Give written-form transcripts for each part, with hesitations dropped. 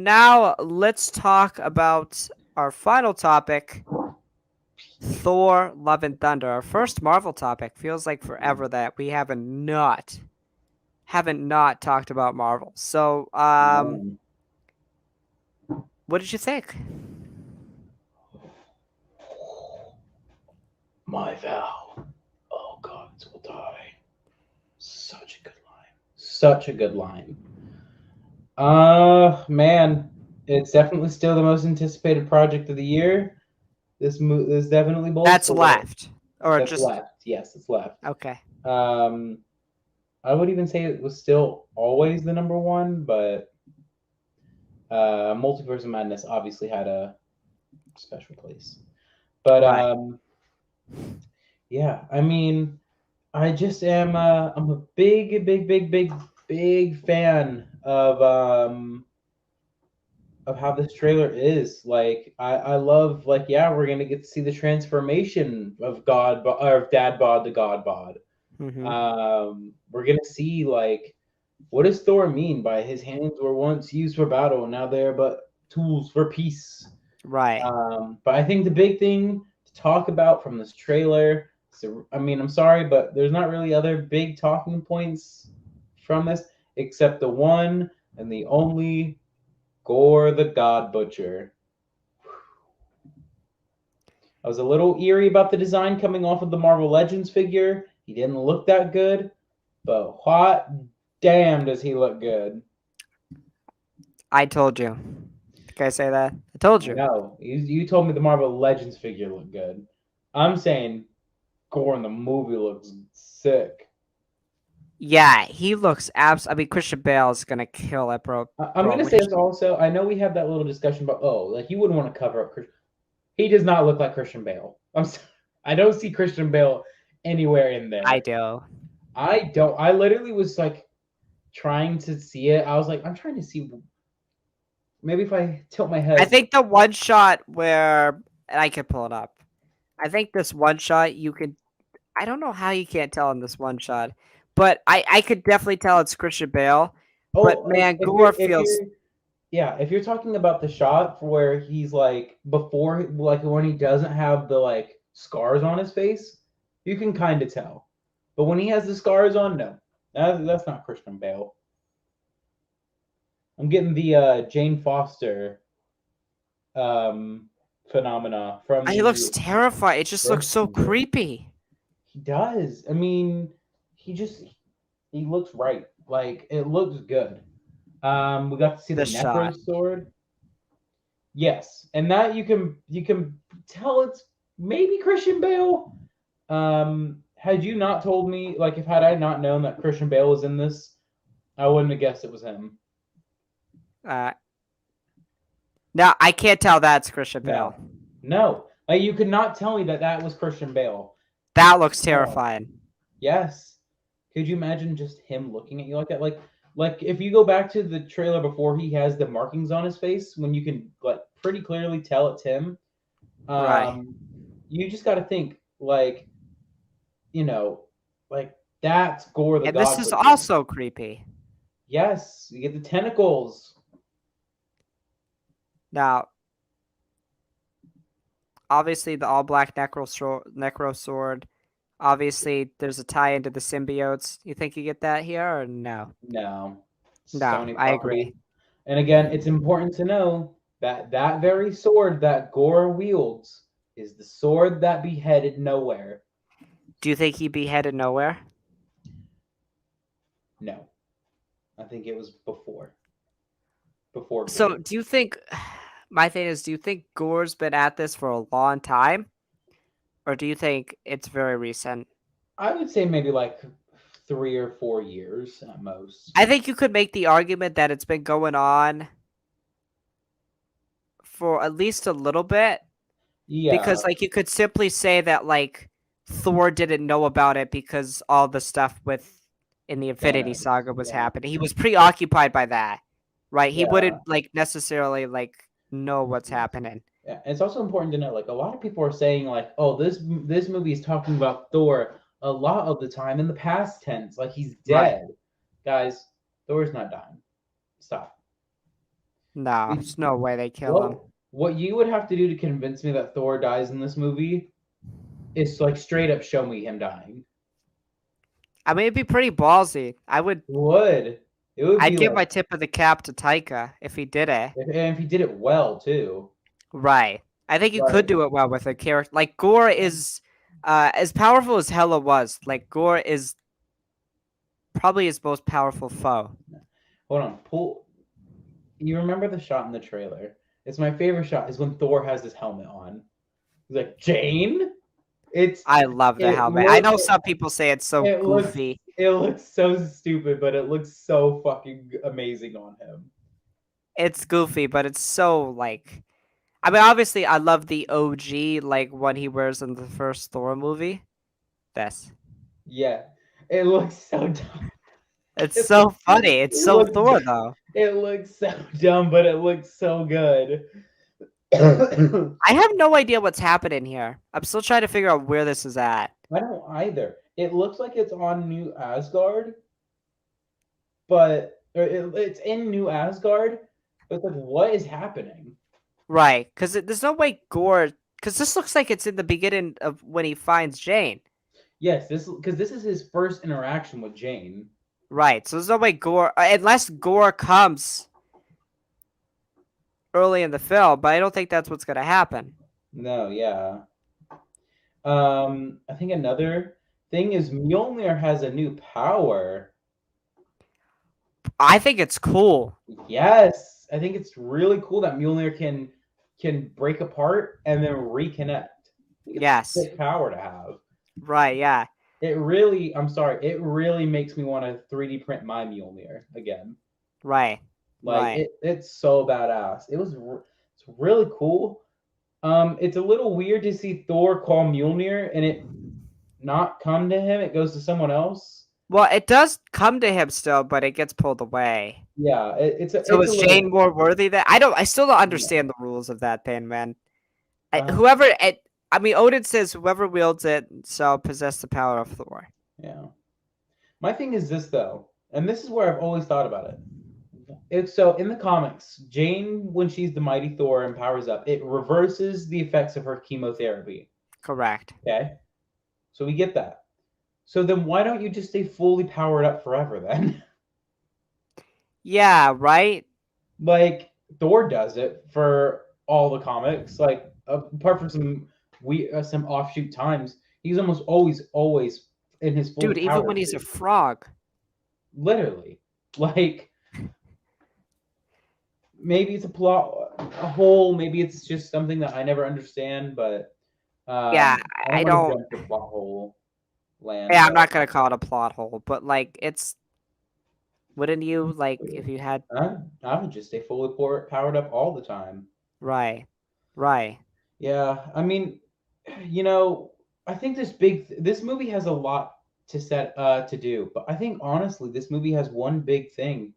Now let's talk about our final topic, Thor: Love and Thunder. Our first Marvel topic. Feels like forever that we haven't not talked about Marvel. So, Man, what did you think? my vow. All gods will die. Such a good line. Such a good line. Man, it's definitely still the most anticipated project of the year. This definitely bolts That's for it. left, or That's just left. Yes, it's left. okay. Um, I would even say it was still always the number one, but Multiverse of Madness obviously had a special place. But Right. yeah, I mean, I just am. I'm a big fan of how this trailer is. Like, I love, like, yeah, we're gonna get to see the transformation of or Dad Bod to God Bod. Mm-hmm. We're gonna see, like, what does Thor mean by his hands were once used for battle, now they're but tools for peace. Right. But I think the big thing to talk about from this trailer, so I mean, I'm sorry, but there's not really other big talking points from this except the one and the only Gore the God Butcher. I was a little eerie about the design coming off of the Marvel Legends figure. He didn't look that good, but hot damn does he look good. I told you. Can I say that? I told I you. know. You told me the Marvel Legends figure looked good. I'm saying Gore in the movie looks sick. Yeah, he looks I mean, Christian Bale is gonna kill that, bro. I'm Bro, gonna when say this also. I know we have that little discussion about like you wouldn't want to cover up Christian. He does not look like Christian Bale. I don't see Christian Bale anywhere in I there. do. I don't. I literally was like trying to see it. I was like, I'm trying to see. Maybe if I tilt my I head. think the one shot where and I can pull it up. I think this one shot you could. I don't know how you can't tell in this one shot, but I could definitely tell it's Christian Bale. But Oh, man, if Gore you're feels. yeah, if you're talking about the shot where he's like before, like when he doesn't have the like scars on his face, you can kind of tell. But when he has the scars on, no, that's not Christian Bale. I'm getting the Jane Foster um, phenomena from He looks the terrifying. It just looks first so teaser. creepy. He does. I mean, he just he looks right. Like it looks good. We got to see the This Necro shot. Sword. Yes, and that you can tell it's maybe Christian Bale. Had you not told me, like, if had I not known that Christian Bale was in this, I wouldn't have guessed it was him. Uh, now I can't tell that's Christian Bale. No, no, like you could not tell me that that was Christian Bale. That looks Oh, terrifying. yes. Could you imagine just him looking at you like that? Like if you go back to the trailer before he has the markings on his face, when you can like pretty clearly tell it's him. Right. Um, you just got to think like you know, like that's Gore the And this God is Butcher. also creepy. Yes, you get the tentacles. Now, obviously, the all black Necro Sword. Obviously, there's a tie into the symbiotes. You think you get that here or no? No, No, Sony I agree. property. And again, it's important to know that that very sword that Gore wields is the sword that beheaded Nowhere. Do you think he beheaded nowhere? No, I think it was before So, Gore. do you think? My thing is, do you think Gore's been at this for a long time, or do you think it's very recent? I would say maybe like 3 or 4 years at most. I think you could make the argument that it's been going on for at least a little bit because, Yeah, like, you could simply say that, like, Thor didn't know about it because all the stuff with in the Infinity Thanos. Saga was Yeah, happening. He was preoccupied by that, right? He yeah. wouldn't like necessarily like know what's happening. Yeah, it's also important to know, like a lot of people are saying, like, "Oh, this movie is talking about Thor a lot of the time in the past tense, like he's Right. dead." Guys, Thor's not dying. Stop. No, It- there's no way they kill him. what you would have to do to convince me that Thor dies in this movie is like straight up show me him dying. I mean, it'd be pretty ballsy. Would it would I'd be give like my tip of the cap to Taika if he did it. if he did it well too. Right. I think you could Like do it well with a character like Gore is as powerful as Hela was. Like Gore is probably his most powerful foe. hold on, pull. You remember the shot in the trailer? It's my favorite shot. Is when Thor has his helmet on. He's like Jane. It's I love the it helmet. I look know some people say it's so it looks goofy. it looks so stupid, but it looks so fucking amazing on him. It's goofy, but it's so like I mean obviously I love the OG like one he wears in the first Thor movie. This. Yeah, it looks so dumb. It's It so looks, funny. It's it so looks Thor though. it looks so dumb, but it looks so good. I I have no idea what's happening here. I'm still trying to figure out where this is at. don't either. It looks like it's on New Asgard, but or it's in New Asgard. But it's like, what is happening? Right, because there's no way Gore. Because this looks like it's in the beginning of when he finds Jane. Yes, this because this is his first interaction with Jane. Right, so there's no way Gore, unless Gore comes early in the film, but I don't think that's what's gonna happen. No, yeah. I think another thing is Mjolnir has a new power. I think it's cool. Yes, I think it's really cool that Mjolnir can break apart and then reconnect. I think it's a Yes. sick power to have. Right. Yeah. It really, I'm sorry, it really makes me want to 3D print my Mjolnir again. Right. Like Right. it's so badass. It's really cool. It's a little weird to see Thor call Mjolnir and it not come to him. It goes to someone else. Well, it does come to him still, but it gets pulled away. Yeah, So it's a is little. Jane more worthy? That I don't. I still don't Yeah. understand the rules of that thing, man. Uh, Whoever. I mean, Odin says whoever wields it shall possess the power of Thor. yeah. My thing is this though, and this is where I've always thought about it. It's so in the comics, Jane, when she's the mighty Thor and powers up, it reverses the effects of her chemotherapy. Correct. Okay, so we get that. So then, why don't you just stay fully powered up forever then? Yeah. Right. Like Thor does it for all the comics. Like apart from some offshoot times, he's almost always in his full Dude, even power when he's a state. frog. Literally, like maybe it's a plot a hole. Maybe it's just something that I never understand. But Yeah, I don't I want to don't. jump to plot hole land. Yeah, I'm But not gonna call it a plot hole, but like it's. Wouldn't you like if you had I would just stay fully powered up all the time. right, right, Yeah, I mean, I think this movie has a lot to do, but I think honestly, this movie has one big thing.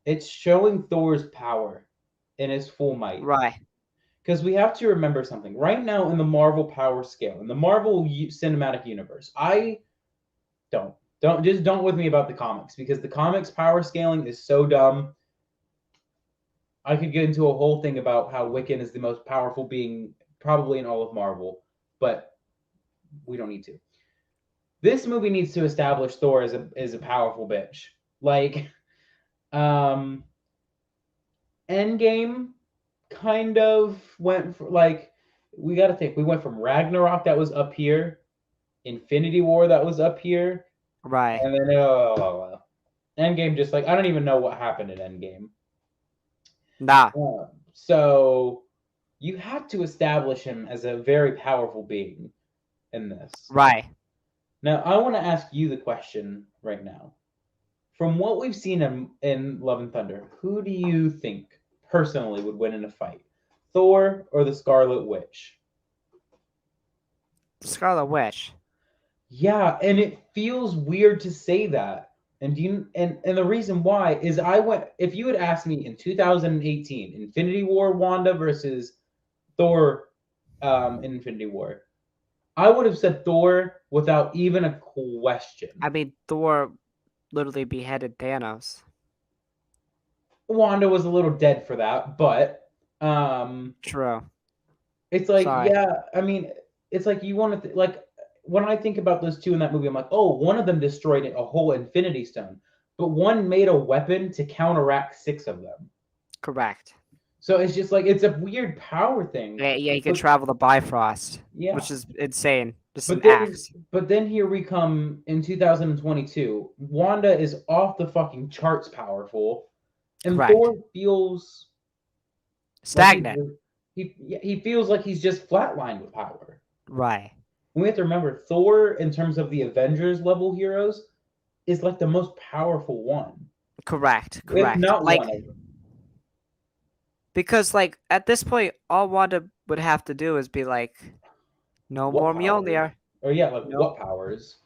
It's showing Thor's power in his full might. right? Because we have to remember something. Right now in the Marvel power scale, in the Marvel cinematic universe, I don't with me about the comics because the comics power scaling is so dumb. I could get into a whole thing about how Wiccan is the most powerful being probably in all of Marvel, but we don't need to. This movie needs to establish Thor as a powerful bitch. Like, um, Endgame kind of went for like we got to think. We went from Ragnarok that was up here, Infinity War that was up here, Right. and then Endgame just like I don't even know what happened in Endgame. Nah. So you have to establish him as a very powerful being in this. Right. Now, I want to ask you the question right now. From what we've seen in Love and Thunder, who do you think personally would win in a fight? Thor or the Scarlet Witch? The Scarlet Witch. Yeah, and it feels weird to say that. And the reason why is if you had asked me in 2018, Infinity War Wanda versus Thor Infinity War, I would have said Thor without even a question. I mean, Thor literally beheaded Thanos. Wanda was a little dead for that, but um, True. it's like, Sorry. yeah, I mean, it's like you want to like when I think about those two in that movie, I'm like, oh, one of them destroyed a whole Infinity Stone, but one made a weapon to counteract six of them. Correct. So it's just like it's a weird power thing. Yeah, yeah, you can But travel the Bifrost, yeah, which is insane. Just but an then axe. but then here we come in 2022. Wanda is off the fucking charts powerful, and Correct. Thor feels like Stagnant. he feels like he's just flatlined with power. Right. We have to remember Thor, in terms of the Avengers level heroes, is like the most powerful one, Correct. if Correct. not Like one of them. because like at this point, all Wanda would have to do is be like, no What more powers? Mjolnir. Or yeah, like No, what powers?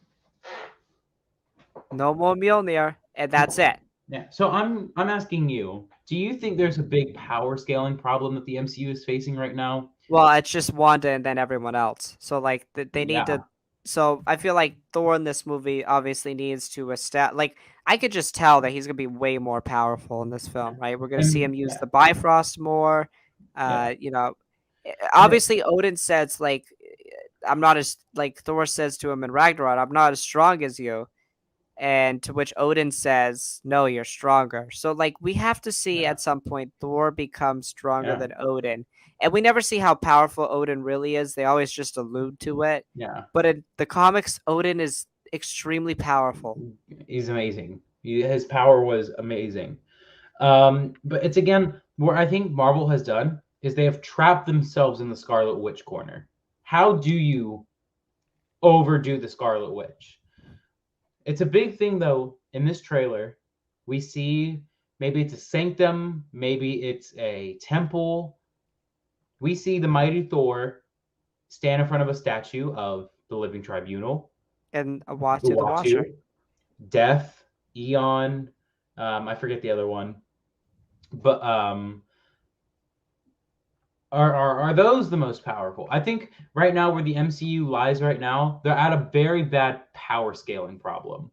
no more Mjolnir, and that's it. Yeah. So I'm asking you, do you think there's a big power scaling problem that the MCU is facing right now? Well, it's just Wanda and then everyone else. So like they need Yeah. to. So I feel like Thor in this movie obviously needs to establish. Like I could just tell that he's gonna be way more powerful in this film, right? We're gonna see And him use yeah, the Bifrost more. yeah. You know, And obviously Odin says like, I'm not as like Thor says to him in Ragnarok, I'm not as strong as you. And to which Odin says, "No, you're stronger." So like we have to see yeah, at some point Thor becomes stronger yeah, than Odin. And we never see how powerful Odin really is. They always just allude to it. yeah. But in the comics, Odin is extremely powerful. He's amazing. His power was amazing. But it's again where I think Marvel has done is they have trapped themselves in the Scarlet Witch corner. How do you overdo the Scarlet Witch? It's a big thing though in this trailer. We see maybe it's a sanctum, maybe it's a temple. We see the mighty Thor stand in front of a statue of the Living Tribunal, And a the Watu the Washer. Watu, Death, Eon. I forget the other one, but are those the most powerful? I think right now where the MCU lies right now, they're at a very bad power scaling problem.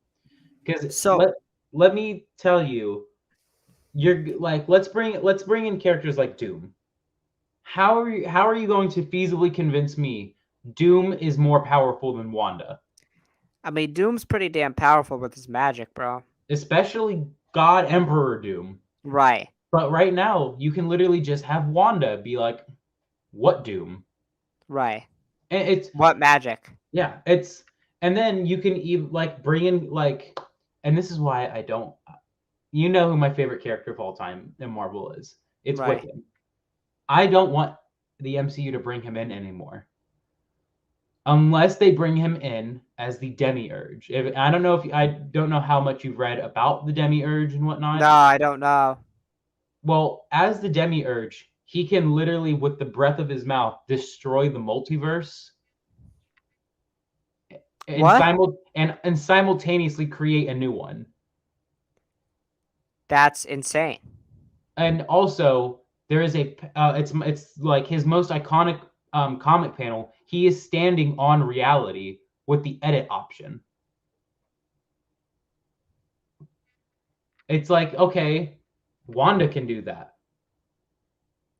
Because So let me tell you, you're like let's bring in characters like Doom. How are you going to feasibly convince me Doom is more powerful than Wanda? I mean, Doom's pretty damn powerful with his magic, bro. Especially God Emperor Doom. Right. But right now, you can literally just have Wanda be like, "What Doom?" Right. And it's What magic? yeah, it's and then you can even like bring in like, and this is why I don't. You know who my favorite character of all time in Marvel is? It's Right. Wiccan. I don't want the MCU to bring him in anymore unless they bring him in as the Demiurge. I don't know if I don't know how much you've read about the Demiurge and No, whatnot. I don't know. Well, as the Demiurge, he can literally, with the breath of his mouth, destroy the multiverse and What? simultaneously create a new one. That's insane. And also, there is it's like his most iconic comic panel. He is standing on reality with the edit option. It's like, okay, Wanda can do that.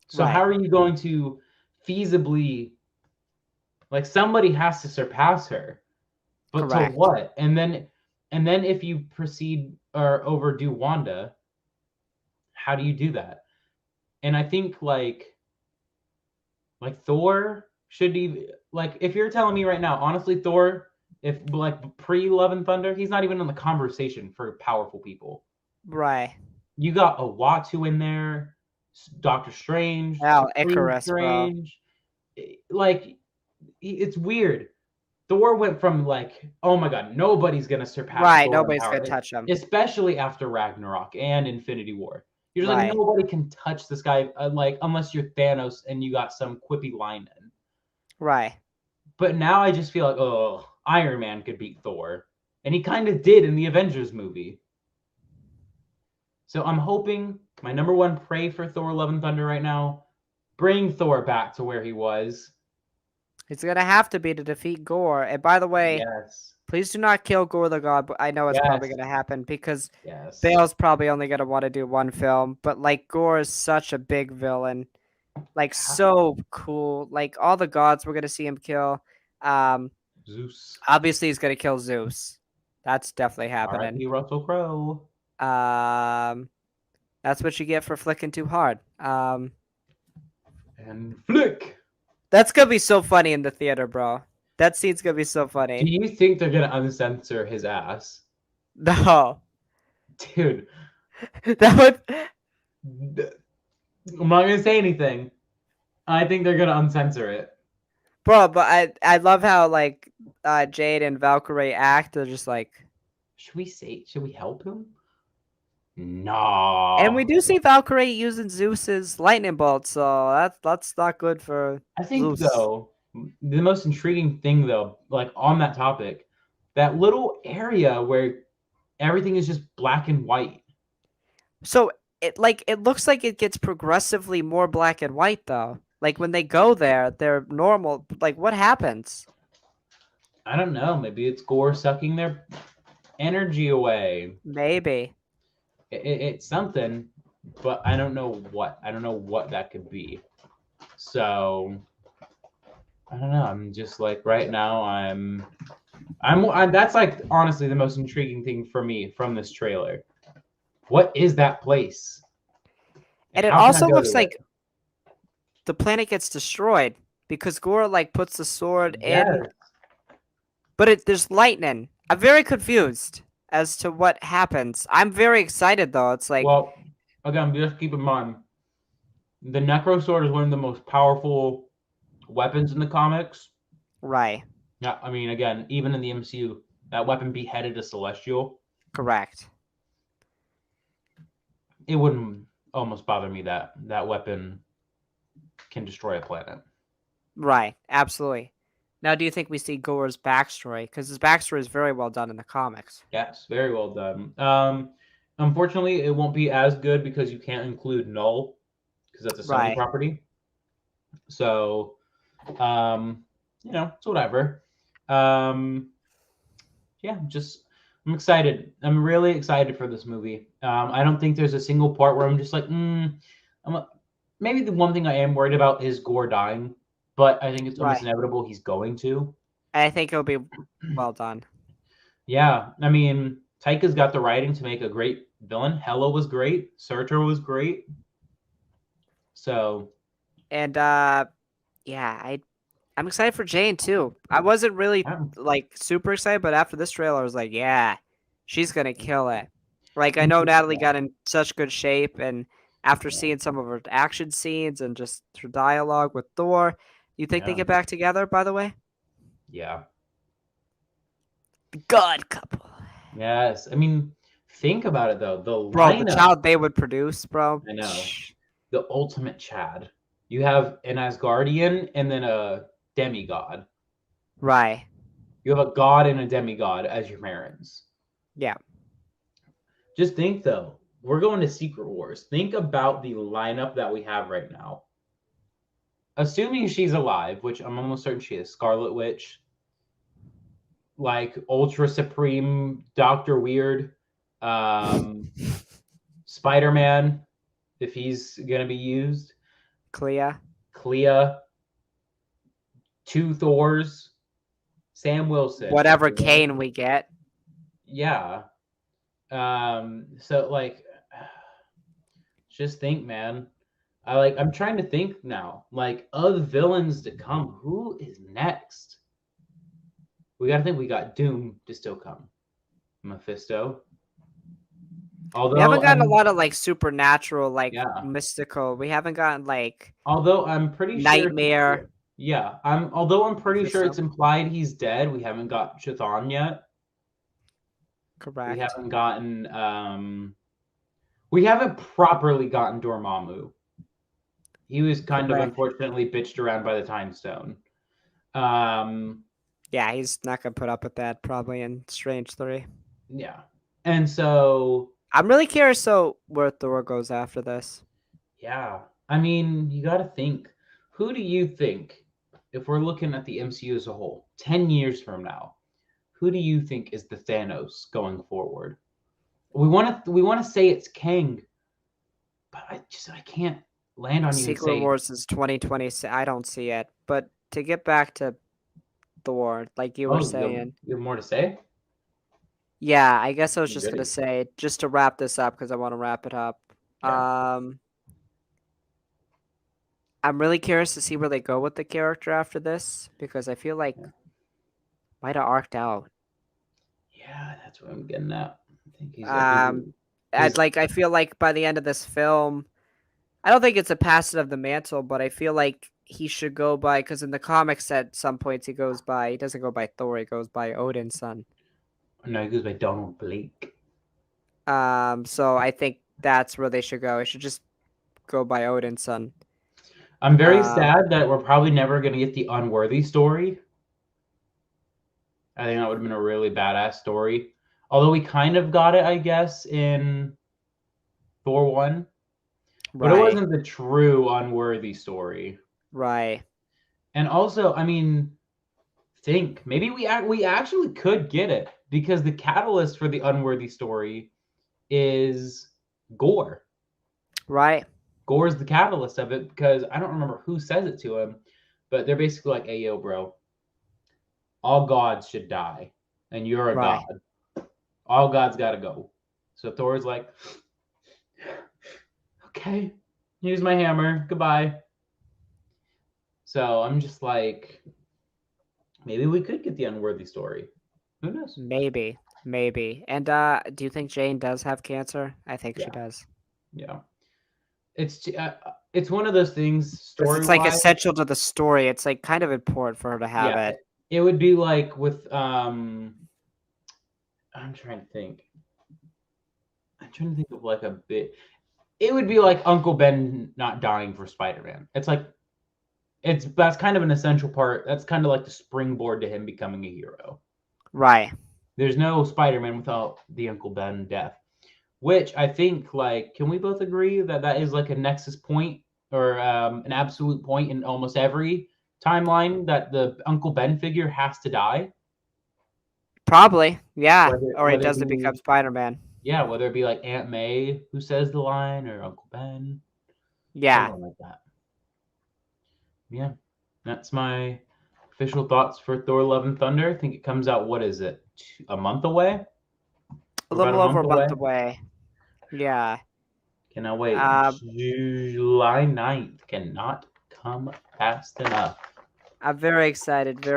So how Right. are you going to feasibly like somebody has to surpass her? But to Correct. what? And then if you proceed or overdo Wanda, how do you do that? And I think like Thor should be like if you're telling me right now, honestly, Thor, if like pre Love and Thunder, he's not even in the conversation for powerful people. Right. You got a Watu in there, Doctor Strange, Oh, Supreme Icarus, bro. Strange. Like it's weird. Thor went from like, oh my god, nobody's gonna surpass Right. Thor in Nobody's power, gonna touch him. especially after Ragnarok and Infinity War. You're just like Right. nobody can touch this guy, like unless you're Thanos and you got some quippy line in. Right. But now I just feel like, oh, Iron Man could beat Thor, and he kind of did in the Avengers movie. So I'm hoping my number one pray for Thor: Love and Thunder right now, bring Thor back to where he was. It's gonna have to be to defeat Gore. And by the way, Yes. Please do not kill Gore the God, but I know it's probably Yes. gonna happen because Yes. Bale's probably only gonna want to do one film. But like Gore is such a big villain, like so cool. Like all the gods we're gonna see him kill. Um, Zeus. obviously he's gonna kill Zeus. That's definitely happening. R.I.P. Russell Crowe. Um, that's what you get for flicking too hard. And Flick. That's gonna be so funny in the theater, bro. That scene's gonna be so Do funny. you think they're gonna uncensor his ass? No, Dude, that would. I'm not gonna say anything. I think they're gonna uncensor it. Bro, but I love how like Jade and Valkyrie act. They're just like, Should we help him? and we No. do see Valkyrie using Zeus's lightning bolt, so that's not good for I think Zeus. though, the most intriguing thing though, like on that topic, that little area where everything is just black and white. So it looks like it gets progressively more black and white though. Like when they go there, they're normal. Like what happens? I don't know. Maybe it's Gore sucking their energy away. Maybe. It's something, but I don't know what. I don't know what that could be. So I don't know. I'm just like right now. That's like honestly the most intriguing thing for me from this trailer. What is that place? And it How can I also go looks to it? like the planet gets destroyed because Gore like puts the sword Yes. in, but there's lightning. I'm very confused as to what happens. I'm very excited though. It's like Well, again, just keep in mind the Necro Sword is one of the most powerful weapons in the comics. right, Yeah, I mean, again, even in the MCU, that weapon beheaded a Celestial. correct. It wouldn't almost bother me that that weapon can destroy a planet. Right, absolutely. Now, do you think we see Gore's backstory? Because his backstory is very well done in the comics. Yes, very well done. Unfortunately, it won't be as good because you can't include Null because that's a Sony Right. property. So, it's whatever. Um, yeah, just I'm excited. I'm really excited for this movie. I don't think there's a single part where I'm just like, maybe the one thing I am worried about is Gore dying, but I think it's almost Right. inevitable he's going to. I think it'll be well done. Yeah, I mean, Taika's got the writing to make a great villain. Hela was great. Surtur was great. So, And yeah, I'm excited for Jane too. I wasn't really yeah. like super excited, but after this trailer, I was like, yeah, she's gonna kill it. Like I know Natalie got in such good shape, and after seeing some of her action scenes and just her dialogue with Thor, you think they Yeah. get back together? By the way, Yeah. the God couple, Yes. I mean, think about it though. The bro. The lineup. child they would produce, bro. I know. The ultimate Chad. You have an Asgardian and then a demigod. Right. You have a god and a demigod as your parents. Yeah. Just think though, we're going to Secret Wars. Think about the lineup that we have right now. Assuming she's alive, which I'm almost certain she is, Scarlet Witch, like Ultra Supreme, Doctor Weird, Spider Man, if he's gonna be used, Clea. Clea, two Thors, Sam Wilson. Whatever Kane we get. Yeah. So like just think, man. I'm trying to think now. Like of villains to come, who is next? We gotta think we got Doom to still come. Mephisto. We haven't Although gotten a I'm lot of like supernatural, like yeah. mystical. We haven't gotten like Although I'm pretty sure Nightmare. yeah. I'm pretty sure Mephisto. it's implied he's dead. We haven't got Chthon yet. We Correct. haven't gotten we haven't properly gotten Dormammu. He was kind of Correct. unfortunately bitched around by the Time Stone. Yeah, he's not gonna put up with that probably in Strange 3. Yeah. And so I'm really curious where Thor goes after this. yeah. I mean, you gotta think. Who do you think, if we're looking at the MCU as a whole, 10 years from now, who do you think is the Thanos going forward? We want to say it's Kang, but I can't land on you and Secret say Wars is 2026. I don't see it. But to get back to Thor, like you were saying, you have more to say. yeah, I guess I was just gonna Goody. say, just to wrap this up because I want to wrap it up. Yeah. I'm really curious to see where they go with the character after this because I feel like Yeah. might have arced out. Yeah, that's what I'm getting at. I think Um, he's I feel like by the end of this film, I don't think it's a passing of the mantle, but I feel like he should go by because in the comics at some points he goes by he doesn't go by Thor, he goes by Odin's son. no, he goes by Donald Blake. So I think that's where they should go. It should just go by Odin's son. I'm very Um, sad that we're probably never gonna get the Unworthy Story. I think that would have been a really badass story. Although we kind of got it, I guess, in Thor 1. But it right, wasn't the true Unworthy Story. right, And also, I mean, think maybe we actually could get it because the catalyst for the Unworthy Story is Gore. right, Gore's the catalyst of it because I don't remember who says it to him, but they're basically like, "Hey, yo, bro, all gods should die, and you're a right. god. All gods gotta go." So Thor's like, "Okay, here's my hammer. Goodbye." So I'm just like, maybe we could get the Unworthy Story. Who knows? Maybe, maybe. And do you think Jane does have cancer? I think she Yeah, does. yeah. It's one of those things Because story it's like wise. essential to the story. It's like kind of important for her to have Yeah, it. it would be like with I'm trying to think. I'm trying to think of like a bit. It would be like Uncle Ben not dying for Spider-Man. It's like that's kind of an essential part. That's kind of like the springboard to him becoming a hero. Right. There's no Spider-Man without the Uncle Ben death, which I think like can we both agree that that is like a nexus point or an absolute point in almost every timeline that the Uncle Ben figure has to die, Probably. Yeah. Or he whether it doesn't be become Spider-Man. yeah, whether it be like Aunt May who says the line or Uncle Ben, Yeah. someone like that. Yeah, that's my official thoughts for Thor: Love and Thunder. I think it comes out. What is it? A month away? A We're about a little over month a month away. away. Yeah. Cannot wait. Um, July 9th cannot come fast enough. I'm very excited. Very